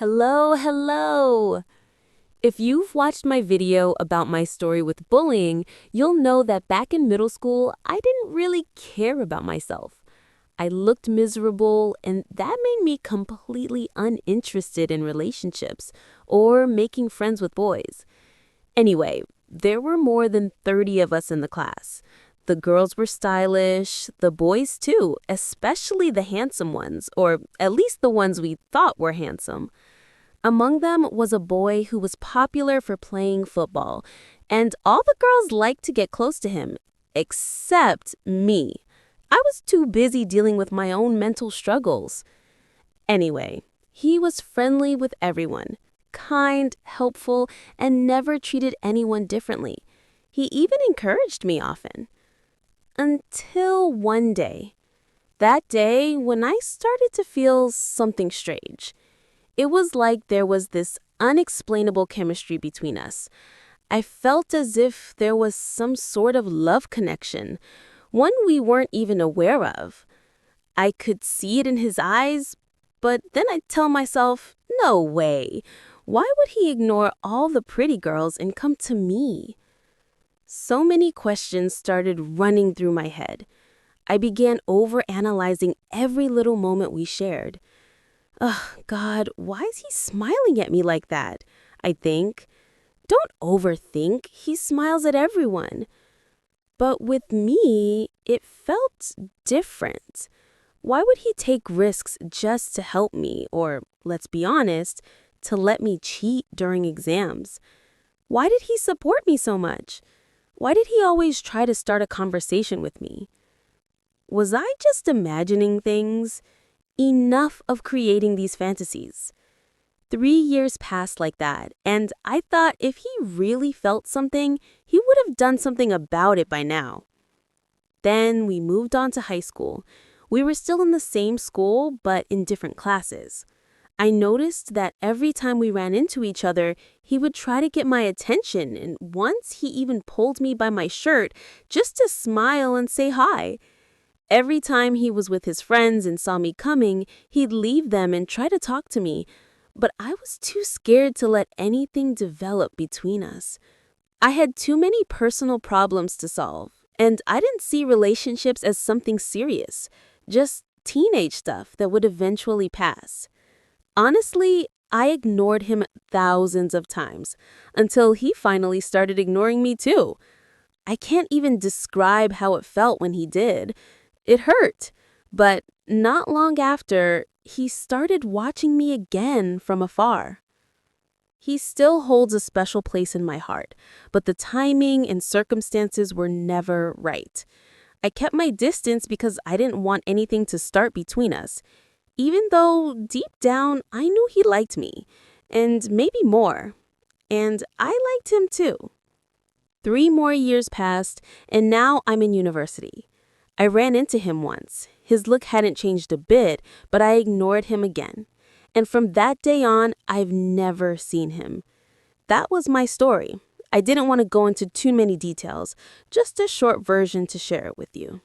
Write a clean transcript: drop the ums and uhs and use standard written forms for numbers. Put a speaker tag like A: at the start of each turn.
A: Hello, hello! If you've watched my video about my story with bullying, you'll know that back in middle school, I didn't really care about myself. I looked miserable, and that made me completely uninterested in relationships or making friends with boys. Anyway, there were more than 30 of us in the class. The girls were stylish, the boys too, especially the handsome ones, or at least the ones we thought were handsome. Among them was a boy who was popular for playing football, and all the girls liked to get close to him, except me. I was too busy dealing with my own mental struggles. Anyway, he was friendly with everyone, kind, helpful, and never treated anyone differently. He even encouraged me often. Until one day. That day when I started to feel something strange. It was like there was this unexplainable chemistry between us. I felt as if there was some sort of love connection, one we weren't even aware of. I could see it in his eyes, but then I'd tell myself, no way. Why would he ignore all the pretty girls and come to me? So many questions started running through my head. I began overanalyzing every little moment we shared. Ugh, God, why is he smiling at me like that? I think. Don't overthink. He smiles at everyone. But with me, it felt different. Why would he take risks just to help me, or, let's be honest, to let me cheat during exams? Why did he support me so much? Why did he always try to start a conversation with me? Was I just imagining things? Enough of creating these fantasies. 3 years passed like that, and I thought if he really felt something, he would have done something about it by now. Then we moved on to high school. We were still in the same school, but in different classes. I noticed that every time we ran into each other, he would try to get my attention, and once he even pulled me by my shirt just to smile and say hi. Every time he was with his friends and saw me coming, he'd leave them and try to talk to me, but I was too scared to let anything develop between us. I had too many personal problems to solve, and I didn't see relationships as something serious, just teenage stuff that would eventually pass. Honestly, I ignored him thousands of times until he finally started ignoring me too. I can't even describe how it felt when he did. It hurt, but not long after, he started watching me again from afar. He still holds a special place in my heart, but the timing and circumstances were never right. I kept my distance because I didn't want anything to start between us, even though deep down I knew he liked me, and maybe more. And I liked him too. 3 more years passed, and now I'm in university. I ran into him once. His look hadn't changed a bit, but I ignored him again. And from that day on, I've never seen him. That was my story. I didn't want to go into too many details, just a short version to share it with you.